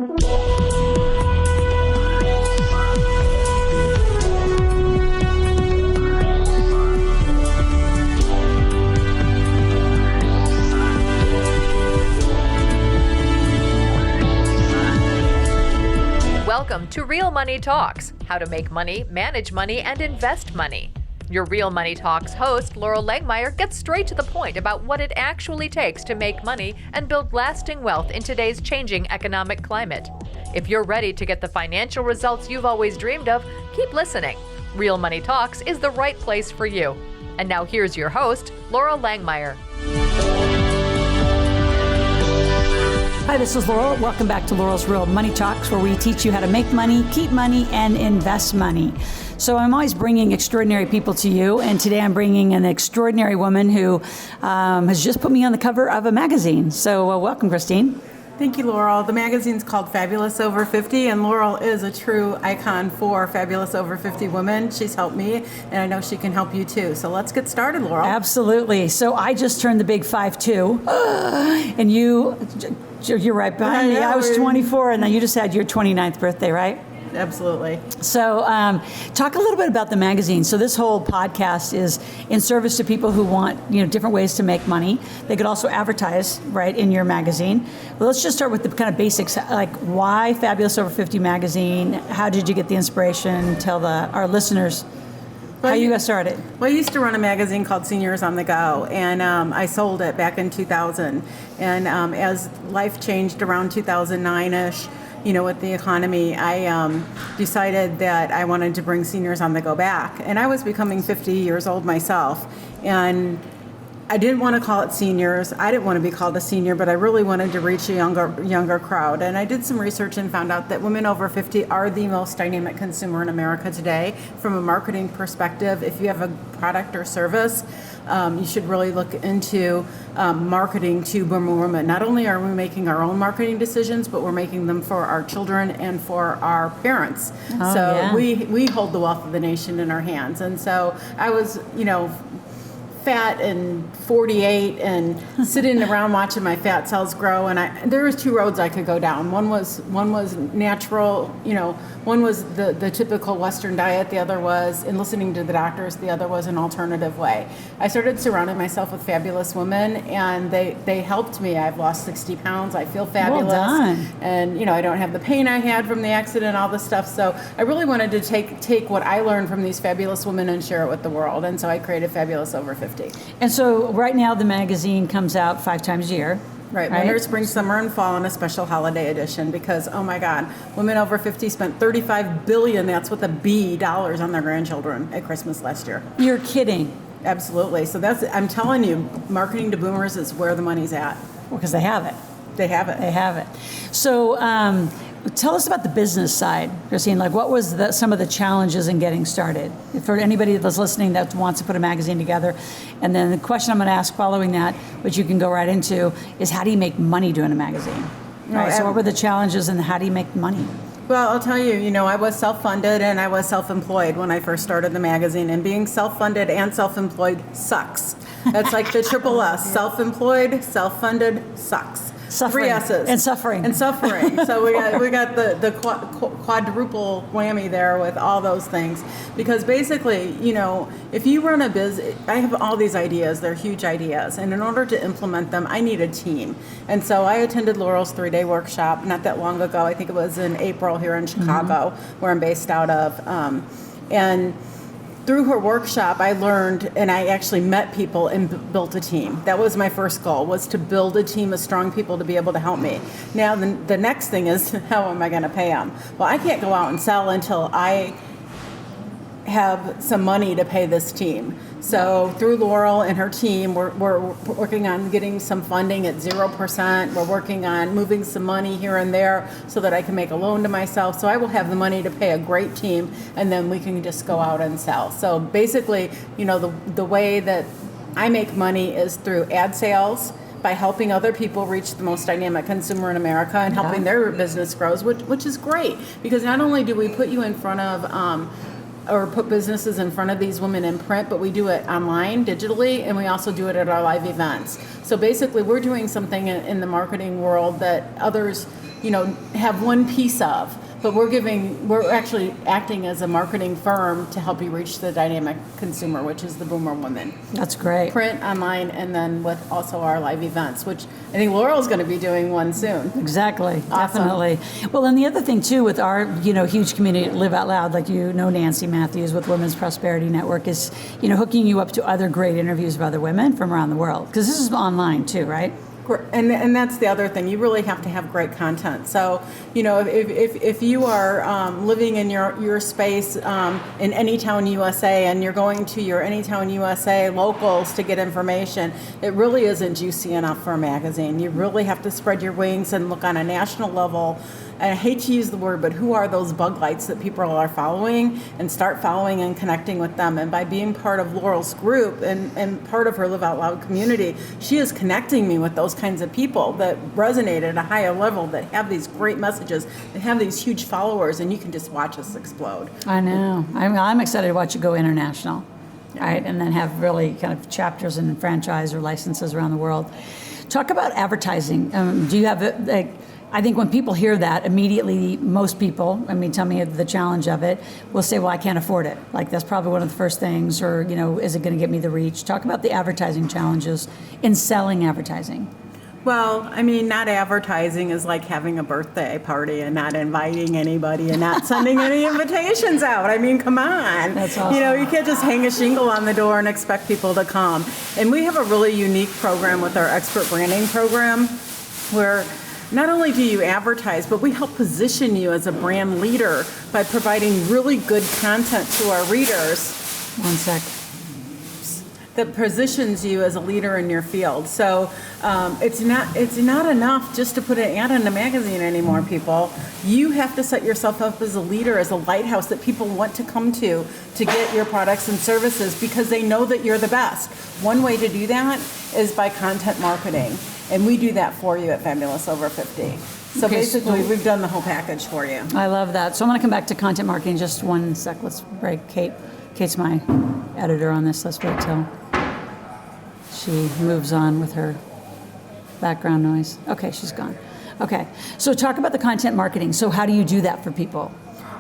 Welcome to Real Money Talks, how to make money, manage money, and invest money. Your Real Money Talks host, Laurel Langmeyer, gets straight to the point about what it actually takes to make money and build lasting wealth in today's changing economic climate. If you're ready to get the financial results you've always dreamed of, keep listening. Real Money Talks is the right place for you. And now here's your host, Laurel Langmeyer. Hi, this is Laurel. Welcome back to Laurel's Real Money Talks, where we teach you how to make money, keep money, and invest money. So I'm always bringing extraordinary people to you, and today I'm bringing an extraordinary woman who has just put me on the cover of a magazine. So welcome, Christine. Thank you, Laurel. The magazine's called Fabulous Over 50, and Laurel is a true icon for Fabulous Over 50 women. She's helped me, and I know she can help you too. So let's get started, Laurel. Absolutely. So I just turned the big 5-2, and you're right behind me. I was 24, and then you just had your 29th birthday, right? Absolutely. So talk a little bit about the magazine. So this whole podcast is in service to people who want, different ways to make money. They could also advertise, right, in your magazine. Well, let's just start with the kind of basics, like why Fabulous Over 50 magazine? How did you get the inspiration? Tell our listeners how you got started. Well, I used to run a magazine called Seniors on the Go, and I sold it back in 2000. And as life changed around 2009-ish, with the economy, I decided that I wanted to bring Seniors on the Go back. And I was becoming 50 years old myself. And I didn't want to call it Seniors. I didn't want to be called a senior, but I really wanted to reach a younger crowd. And I did some research and found out that women over 50 are the most dynamic consumer in America today. From a marketing perspective, if you have a product or service, you should really look into marketing to boomer women. Not only are we making our own marketing decisions, but we're making them for our children and for our parents. We hold the wealth of the nation in our hands. And so I was, fat and 48 and sitting around watching my fat cells grow, and there was two roads I could go down. One was natural, one was the typical Western diet, the other was in listening to the doctors, the other was an alternative way. I started surrounding myself with fabulous women, and they helped me. I've lost 60 pounds, I feel fabulous. Well done. And I don't have the pain I had from the accident, all this stuff. So I really wanted to take what I learned from these fabulous women and share it with the world, and so I created Fabulous Over 50. And so right now the magazine comes out 5 times a year. Right, winter, spring, summer, and fall, and a special holiday edition because, oh my God, women over 50 spent $35 billion, that's with a B, dollars on their grandchildren at Christmas last year. You're kidding. Absolutely. So I'm telling you, marketing to boomers is where the money's at. Well, because they have it. They have it. They have it. So tell us about the business side, Christine. Like, what was some of the challenges in getting started? For anybody that's listening that wants to put a magazine together. And then the question I'm going to ask following that, which you can go right into, is how do you make money doing a magazine? Right. So what were the challenges and how do you make money? Well, I'll tell you, I was self-funded and I was self-employed when I first started the magazine. And being self-funded and self-employed sucks. That's like the triple S. Self-employed, self-funded sucks. Suffering. 3 S's. And suffering. And suffering. So we got the quadruple whammy there with all those things. Because basically, if you run a business, I have all these ideas. They're huge ideas. And in order to implement them, I need a team. And so I attended Laurel's 3-day workshop not that long ago. I think it was in April here in Chicago, where I'm based out of. And through her workshop, I learned, and I actually met people and built a team. That was my first goal, was to build a team of strong people to be able to help me. Now, the next thing is, how am I going to pay them? Well, I can't go out and sell until I have some money to pay this team. So through Laurel and her team, we're working on getting some funding at 0%. We're working on moving some money here and there so that I can make a loan to myself. So I will have the money to pay a great team, and then we can just go out and sell. So basically, the way that I make money is through ad sales, by helping other people reach the most dynamic consumer in America and helping their business grows, which is great. Because not only do we put you in front of or put businesses in front of these women in print, but we do it online, digitally, and we also do it at our live events. So basically, we're doing something in the marketing world that others have one piece of. But we're actually acting as a marketing firm to help you reach the dynamic consumer, which is the boomer woman. That's great. Print, online, and then with also our live events, which I think Laurel's going to be doing one soon. Exactly, Awesome. definitely. Well, and the other thing too with our, huge community, Live Out Loud, like Nancy Matthews with Women's Prosperity Network is, hooking you up to other great interviews of other women from around the world. Because this is online too, right? And that's the other thing. You really have to have great content. So, if you are living in your space in Anytown, USA, and you're going to your Anytown, USA locals to get information, it really isn't juicy enough for a magazine. You really have to spread your wings and look on a national level. And I hate to use the word, but who are those bug lights that people are following, and start following and connecting with them. And by being part of Laurel's group and part of her Live Out Loud community, she is connecting me with those kinds of people that resonate at a higher level, that have these great messages, that have these huge followers, and you can just watch us explode. I know. I'm excited to watch you go international, right? And then have really kind of chapters and franchise or licenses around the world. Talk about advertising. Do you have I think when people hear that, immediately, most people, tell me the challenge of it, will say, well, I can't afford it. Like, that's probably one of the first things, or, is it going to get me the reach? Talk about the advertising challenges in selling advertising. Well, not advertising is like having a birthday party and not inviting anybody and not sending any invitations out. Come on. That's awesome. You can't just hang a shingle on the door and expect people to come. And we have a really unique program with our expert branding program where not only do you advertise, but we help position you as a brand leader by providing really good content to our readers. One sec. That positions you as a leader in your field. So it's not enough just to put an ad in a magazine anymore, people. You have to set yourself up as a leader, as a lighthouse that people want to come to get your products and services because they know that you're the best. One way to do that is by content marketing. And we do that for you at Fabulous Over 50. So basically, we've done the whole package for you. I love that. So I'm going to come back to content marketing just one sec. Let's break. Kate's my editor on this. Let's wait till she moves on with her background noise. Okay, she's gone. Okay, so talk about the content marketing. So how do you do that for people?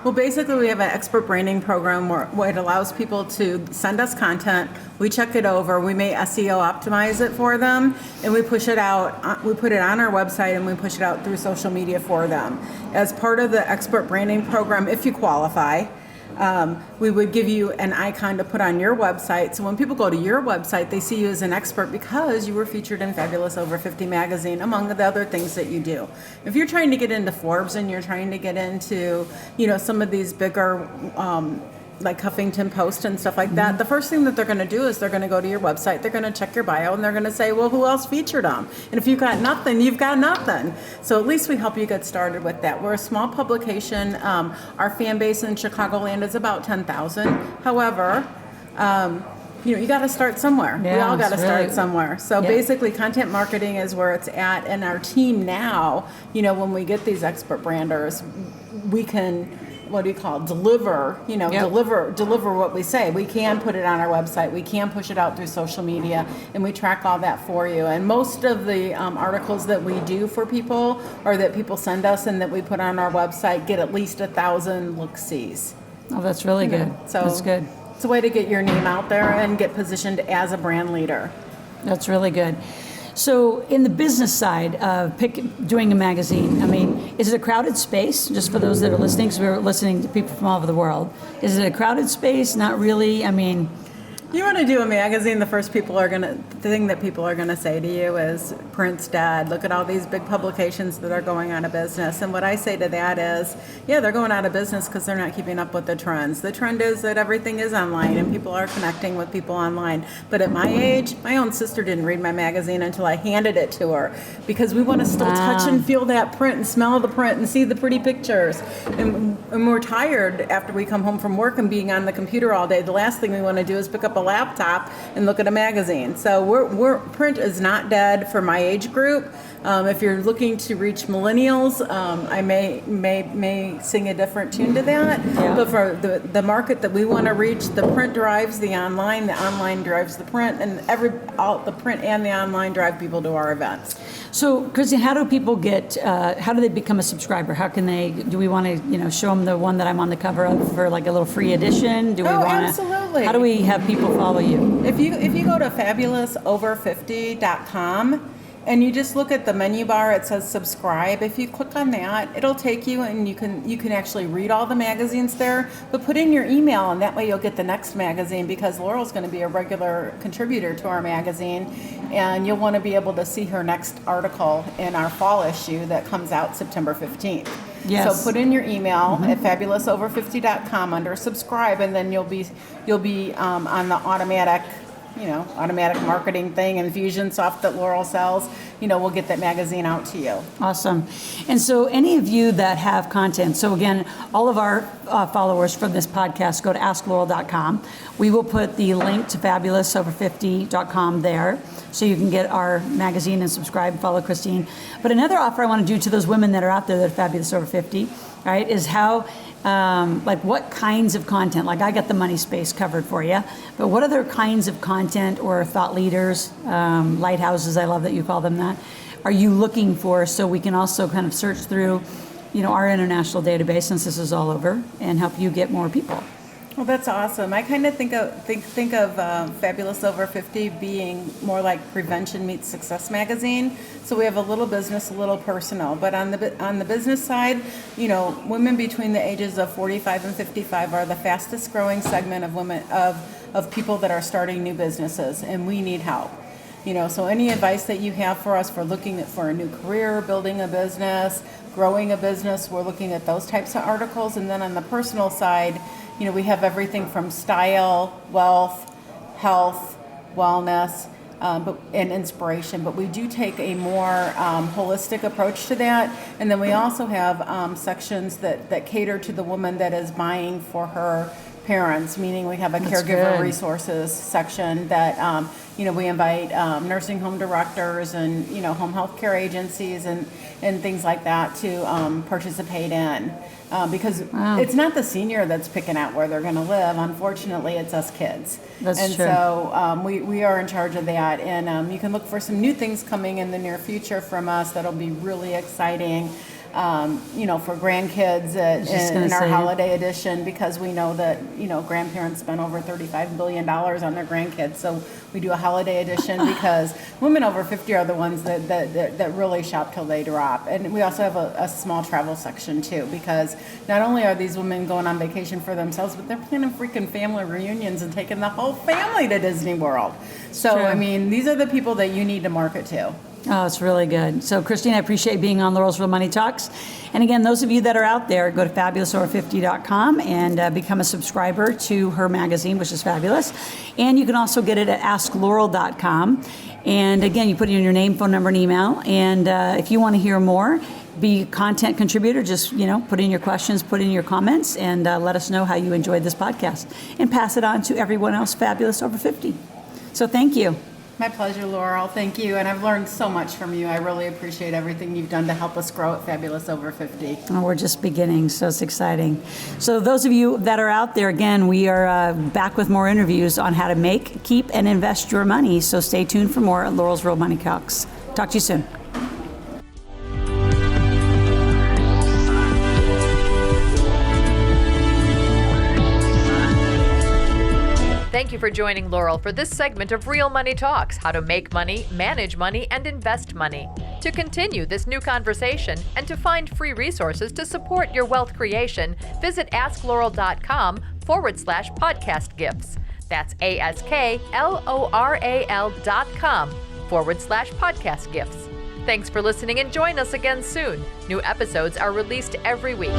Well, basically, we have an expert branding program where it allows people to send us content. We check it over. We may SEO optimize it for them, and we push it out. We put it on our website, and we push it out through social media for them. As part of the expert branding program, if you qualify, we would give you an icon to put on your website. So when people go to your website, they see you as an expert because you were featured in Fabulous Over 50 magazine, among the other things that you do. If you're trying to get into Forbes and you're trying to get into, some of these bigger, like Huffington Post and stuff like that, the first thing that they're going to do is they're going to go to your website, they're going to check your bio, and they're going to say, well, who else featured them? And if you've got nothing, you've got nothing. So at least we help you get started with that. We're a small publication. Our fan base in Chicagoland is about 10,000. However, you got to start somewhere. Yeah, we all got to start really, somewhere. So basically, content marketing is where it's at. And our team now, when we get these expert branders, we can, deliver, deliver what we say. We can put it on our website. We can push it out through social media, and we track all that for you. And most of the articles that we do for people, or that people send us and that we put on our website, get at least 1,000 look-sees. Oh, that's really good. So that's good. It's a way to get your name out there and get positioned as a brand leader. That's really good. So in the business side of doing a magazine, is it a crowded space? Just for those that are listening, because we're listening to people from all over the world. Is it a crowded space? Not really. You want to do a magazine, the thing that people are gonna say to you is, print's dead. Look at all these big publications that are going out of business. And what I say to that is, yeah, they're going out of business because they're not keeping up with the trends. The trend is that everything is online and people are connecting with people online. But at my age, my own sister didn't read my magazine until I handed it to her, because we want to still touch and feel that print and smell the print and see the pretty pictures. And we're tired after we come home from work and being on the computer all day. The last thing we want to do is pick up a laptop and look at a magazine. So print is not dead for my age group. If you're looking to reach millennials, I may sing a different tune to that. Yeah. But for the market that we want to reach, the print drives the online drives the print, and the print and the online drive people to our events. So, Christine, how do people how do they become a subscriber? How can do we want to, show them the one that I'm on the cover of for like a little free edition? Do we want to? Absolutely. How do we have people follow you? If you go to fabulousover50.com, and you just look at the menu bar, it says subscribe. If you click on that, it'll take you, and you can actually read all the magazines there, but put in your email, and that way you'll get the next magazine, because Laurel's going to be a regular contributor to our magazine, and you'll want to be able to see her next article in our fall issue that comes out September 15th. Yes. So put in your email at fabulousover50.com under subscribe, and then you'll be on the automatic marketing thing, Infusionsoft that Laurel sells, we'll get that magazine out to you. Awesome. And so any of you that have content, so again, all of our followers from this podcast go to asklaurel.com. We will put the link to fabulousover50.com there, so you can get our magazine and subscribe, follow Christine. But another offer I want to do to those women that are out there that are Fabulous Over 50, right, is how what kinds of content, like I got the money space covered for you, but what other kinds of content or thought leaders, lighthouses, I love that you call them that, are you looking for, so we can also kind of search through, our international database, since this is all over, and help you get more people? Well, that's awesome. I kind of think of Fabulous Over 50 being more like Prevention Meets Success magazine. So we have a little business, a little personal. But on the business side, women between the ages of 45 and 55 are the fastest growing segment of women of people that are starting new businesses, and we need help. So any advice that you have for us for looking for a new career, building a business, growing a business, we're looking at those types of articles. And then on the personal side, we have everything from style, wealth, health, wellness, and inspiration. But we do take a more holistic approach to that. And then we also have sections that cater to the woman that is buying for her parents, meaning we have a caregiver resources section that we invite nursing home directors and home health care agencies and things like that to participate in, because it's not the senior that's picking out where they're going to live. Unfortunately, it's us kids. That's and true. So we are in charge of that, and you can look for some new things coming in the near future from us that'll be really exciting. For grandkids in our holiday edition, because we know that, grandparents spend over $35 billion on their grandkids. So we do a holiday edition because women over 50 are the ones that really shop till they drop. And we also have a small travel section too, because not only are these women going on vacation for themselves, but they're planning freaking family reunions and taking the whole family to Disney World. So, True. I mean, these are the people that you need to market to. Oh, it's really good. So, Christine, I appreciate being on Laurel's Real Money Talks. And again, those of you that are out there, go to fabulousover50.com and become a subscriber to her magazine, which is fabulous. And you can also get it at asklaurel.com. And again, you put in your name, phone number, and email. And if you want to hear more, be a content contributor, just, put in your questions, put in your comments, and let us know how you enjoyed this podcast. And pass it on to everyone else Fabulous Over 50. So thank you. My pleasure, Laurel. Thank you. And I've learned so much from you. I really appreciate everything you've done to help us grow at Fabulous Over 50. Oh, we're just beginning, so it's exciting. So those of you that are out there, again, we are back with more interviews on how to make, keep, and invest your money. So stay tuned for more at Laurel's Real Money Talks. Talk to you soon. Thank you for joining Laurel for this segment of Real Money Talks, how to make money, manage money, and invest money. To continue this new conversation and to find free resources to support your wealth creation, visit asklaurel.com/podcast gifts. That's ASKLORAL.com/podcast gifts. Thanks for listening and join us again soon. New episodes are released every week.